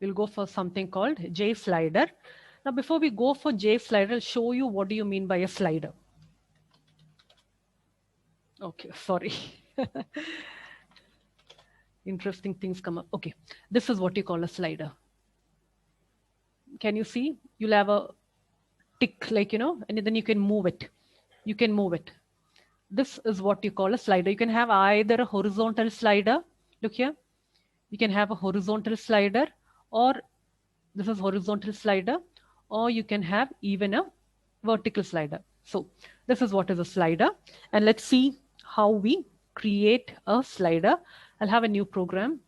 We'll go for something called JSlider. Now, before we go for JSlider, I'll show you what do you mean by a slider. Okay, sorry. Interesting things come up. Okay, this is what you call a slider. Can you see? You'll have a tick, like, and then you can move it. You can move it. This is what you call a slider. You can have either a horizontal slider. Look here. You can have a horizontal slider, or this is horizontal slider, or you can have even a vertical slider. So this is what is a slider. And let's see how we create a slider. I'll have a new program.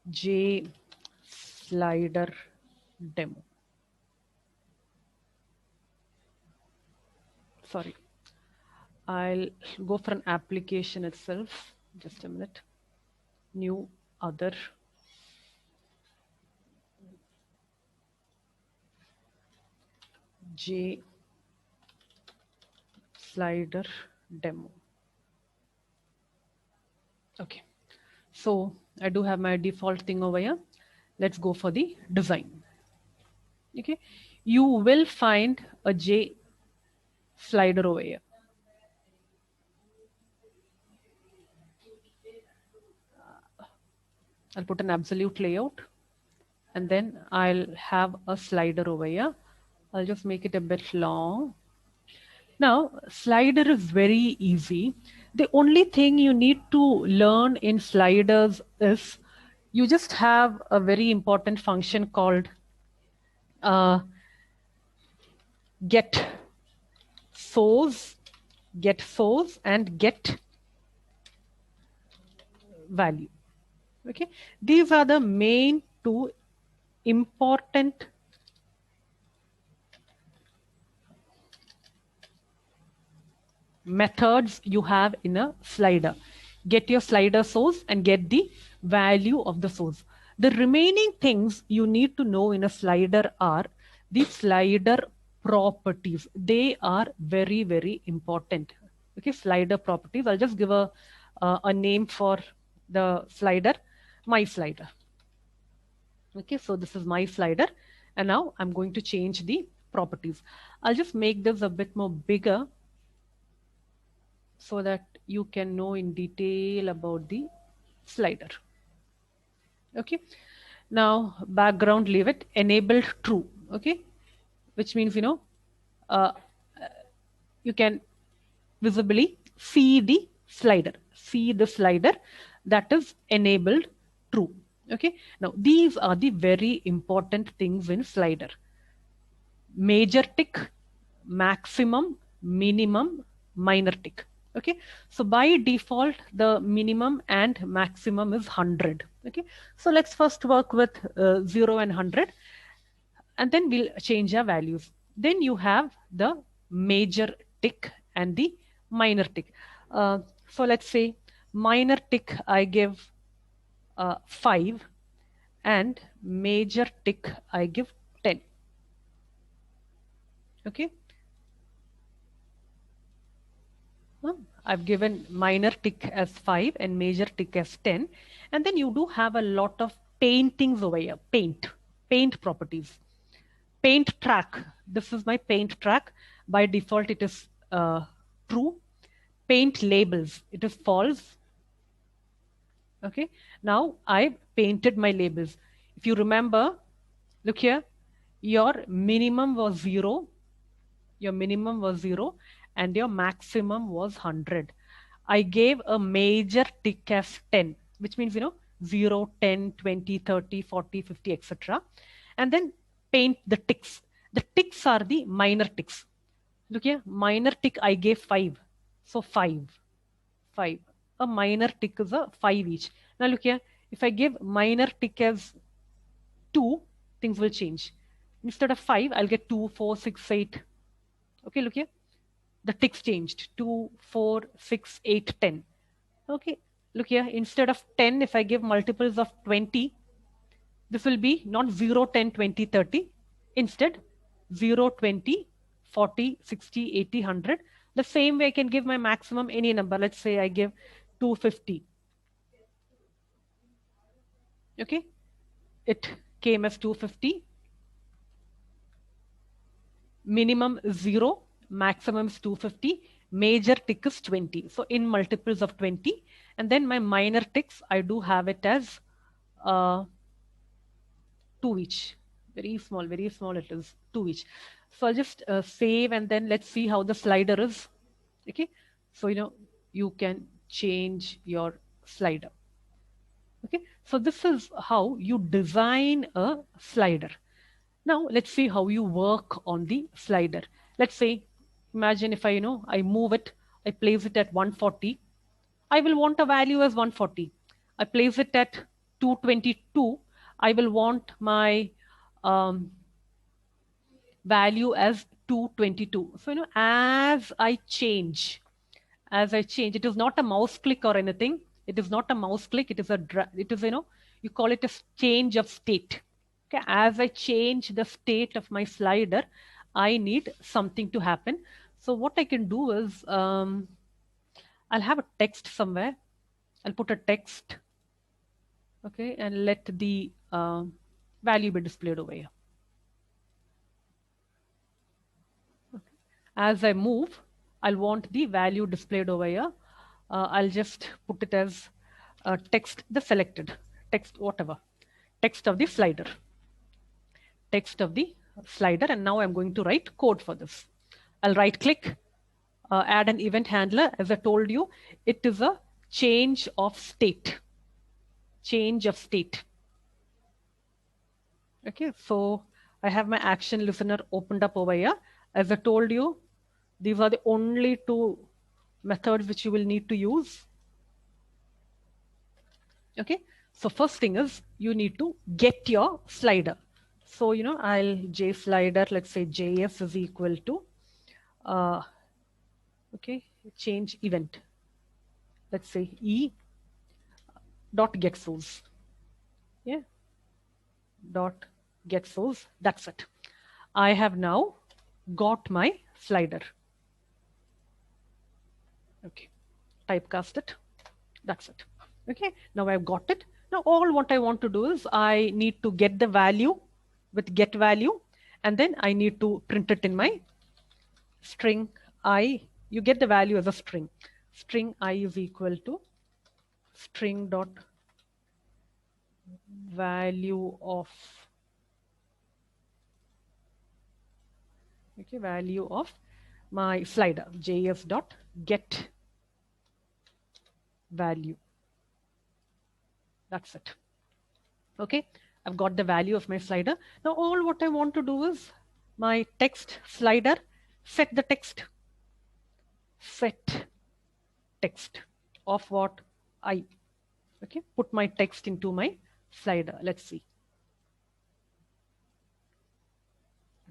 JSlider demo. Sorry. I'll go for an application itself. Just a minute. New other. JSlider demo. Okay. So I do have my default thing over here. Let's go for the design. Okay. You will find a JSlider over here. I'll put an absolute layout, and then I'll have a slider over here. I'll just make it a bit long. Now, slider is very easy. The only thing you need to learn in sliders is you just have a very important function called get source, and get value. Okay, these are the main two important methods you have in a slider. Get your slider source and get the value of the source. The remaining things you need to know in a slider are the slider properties. They are very, very important. Okay, slider properties. I'll just give a name for the slider, my slider. Okay, so this is my slider, and now I'm going to change the properties. I'll just make this a bit more bigger so that you can know in detail about the slider. Okay, now background, leave it, enabled true. Okay, which means you can visibly see the slider, that is enabled true. Okay, now these are the very important things in slider: major tick, maximum, minimum, minor tick. Okay, so by default the minimum and maximum is 100. Okay, so let's first work with 0 and 100, and then we'll change our values. Then you have the major tick and the minor tick. So let's say minor tick I give 5, and major tick I give 10. Okay, I've given minor tick as 5 and major tick as 10. And then you do have a lot of paintings over here. Paint properties. Paint track. This is my paint track. By default, it is true. Paint labels. It is false. Okay. Now I painted my labels. If you remember, look here, your minimum was 0. Your minimum was 0 and your maximum was 100. I gave a major tick as 10, which means 0, 10, 20, 30, 40, 50, etc. And then paint the ticks. The ticks are the minor ticks. Look here, minor tick I gave 5. So 5. A minor tick is a 5 each. Now look here, if I give minor tick as 2, things will change. Instead of 5, I'll get 2, 4, 6, 8. Okay, look here. The ticks changed. 2, 4, 6, 8, 10. Okay, look here. Instead of 10, if I give multiples of 20, this will be not 0, 10, 20, 30. Instead, 0, 20, 40, 60, 80, 100. The same way I can give my maximum any number. Let's say I give 250. Okay, it came as 250. Minimum is 0, maximum is 250, major tick is 20. So in multiples of 20, and then my minor ticks, I do have it as 2 each. Very small it is, 2 each. So I'll just save, and then let's see how the slider is. Okay, so you can change your slider. Okay, so this is how you design a slider. Now let's see how you work on the slider. Let's say, imagine if I move it, I place it at 140. I will want a value as 140. I place it at 222. I will want my um, value as 222. So as I change, it is not a mouse click or anything. It is not a mouse click. It is you call it a change of state. Okay, as I change the state of my slider, I need something to happen. So what I can do is I'll have a text somewhere. I'll put a text, okay, and let the value be displayed over here. Okay. As I move, I'll want the value displayed over here. I'll just put it as text, the selected text, whatever, text of the slider, text of the slider. And now I'm going to write code for this. I'll right click, add an event handler. As I told you, it is a change of state. Change of state. Okay, so I have my action listener opened up over here. As I told you, these are the only two methods which you will need to use. Okay, so first thing is you need to get your slider. So I'll JSlider, let's say JS is equal to okay, change event, let's say E dot get source. Yeah, dot get source. That's it. I have now got my slider. Okay, typecast it. That's it. Okay, now I've got it. Now all what I want to do is I need to get the value with get value, and then I need to print it in my string I. You get the value as a string. String I is equal to string dot value of, okay, value of my slider, js dot get value. That's it. Okay, I've got the value of my slider. Now all what I want to do is my text slider, set the text, set text of what I. Okay, put my text into my slider. Let's see.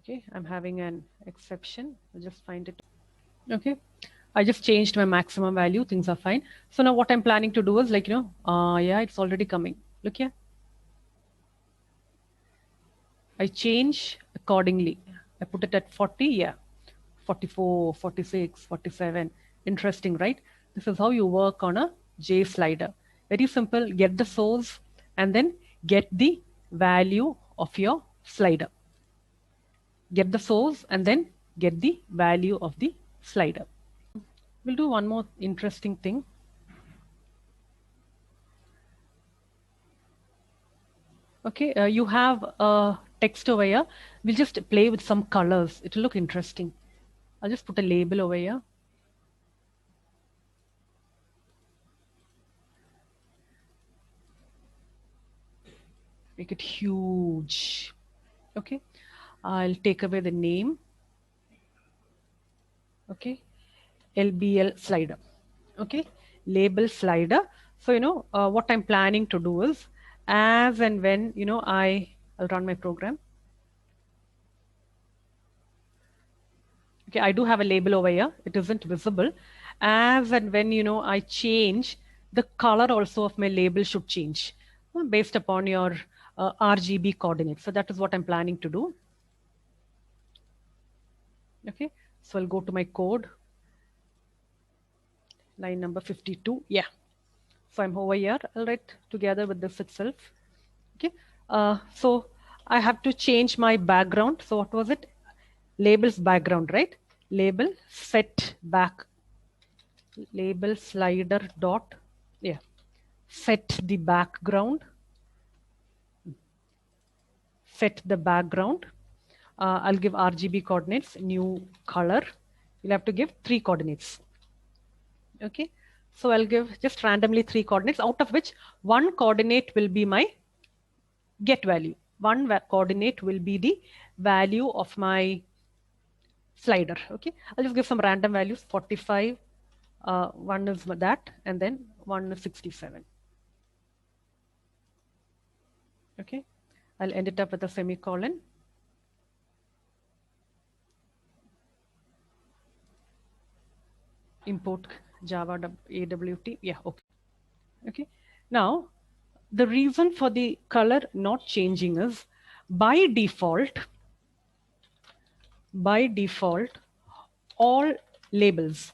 Okay, I'm having an exception. I'll just find it. Okay, I just changed my maximum value. Things are fine. So now what I'm planning to do is yeah, it's already coming. Look here. I change accordingly. I put it at 40. Yeah, 44, 46, 47. Interesting, right? This is how you work on a JSlider. Very simple. Get the source and then get the value of your slider. Get the source and then get the value of the slider. We'll do one more interesting thing. Okay, you have a text over here. We'll just play with some colors. It will look interesting. I'll just put a label over here. Make it huge. Okay, I'll take away the name. Okay, LBL slider. Okay, label slider. So what I'm planning to do is, as and when I'll run my program. Okay, I do have a label over here. It isn't visible. As and when I change, the color also of my label should change based upon your RGB coordinates. So that is what I'm planning to do. Okay, so I'll go to my code, line number 52. Yeah, So I'm over here. I'll write together with this itself. Okay. So I have to change my background. So what was it? Labels background, right? Label set back. Label slider dot. Yeah. Set the background. Set the background. I'll give RGB coordinates, new color. You'll have to give 3 coordinates. Okay. So I'll give just randomly 3 coordinates, out of which 1 coordinate will be my get value. One coordinate will be the value of my slider. Okay. I'll just give some random values, 45, one is that, and then one is 67. Okay. I'll end it up with a semicolon. Import Java AWT. Yeah, okay. Okay. Now, the reason for the color not changing is by default, all labels,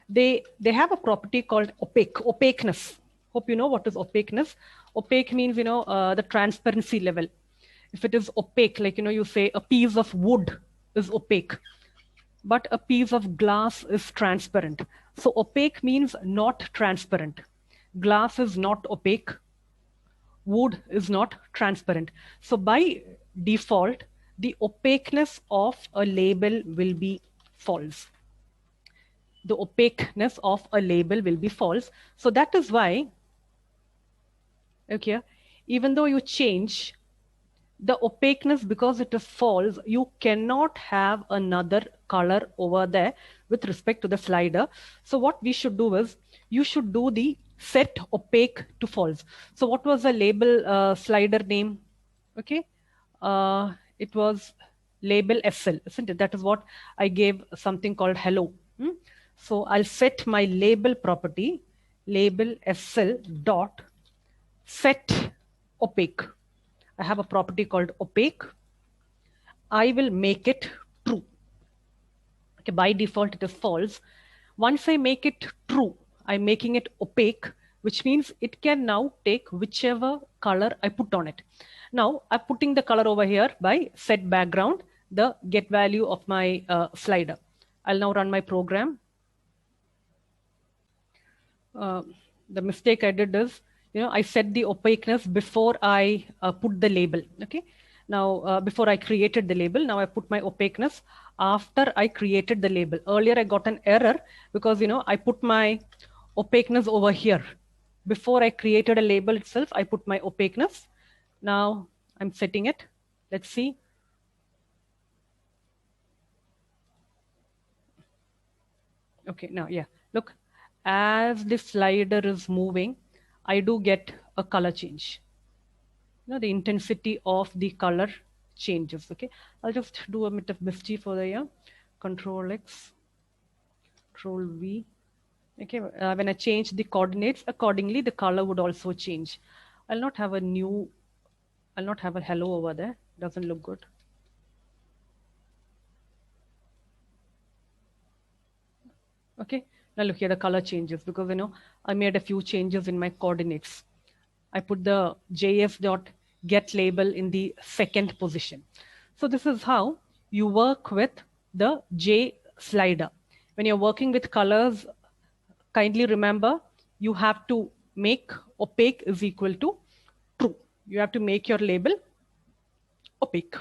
they have a property called opaqueness. Hope you know what is opaqueness. Opaque means, the transparency level. If it is opaque, like, you say a piece of wood is opaque, but a piece of glass is transparent. So opaque means not transparent. Glass is not opaque. Wood is not transparent. So by default, the opaqueness of a label will be false. The opaqueness of a label will be false. So that is why, okay, even though you change the opaqueness, because it is false, you cannot have another color over there with respect to the slider. So what we should do is, you should do the set opaque to false. So what was the label slider name? Okay, it was label SL, isn't it? That is what I gave something called hello. So I'll set my label property, label SL dot set opaque. I have a property called opaque. I will make it true. Okay, by default, it is false. Once I make it true, I'm making it opaque, which means it can now take whichever color I put on it. Now, I'm putting the color over here by set background, the get value of my slider. I'll now run my program. The mistake I did is, I set the opaqueness before I put the label. Okay. Now, before I created the label, now I put my opaqueness after I created the label. Earlier, I got an error because, I put my opaqueness over here. Before I created a label itself, I put my opaqueness. Now I'm setting it. Let's see. Okay, now, yeah, look, as the slider is moving, I do get a color change. The intensity of the color changes. Okay, I'll just do a bit of mischief over here. Control X, Control V. Okay, when I change the coordinates accordingly, the color would also change. I'll not have a hello over there. Doesn't look good. Okay, now look here, the color changes because, I made a few changes in my coordinates. I put the js.get label in the second position. So this is how you work with the JSlider. When you're working with colors, kindly remember, you have to make opaque is equal to true. You have to make your label opaque.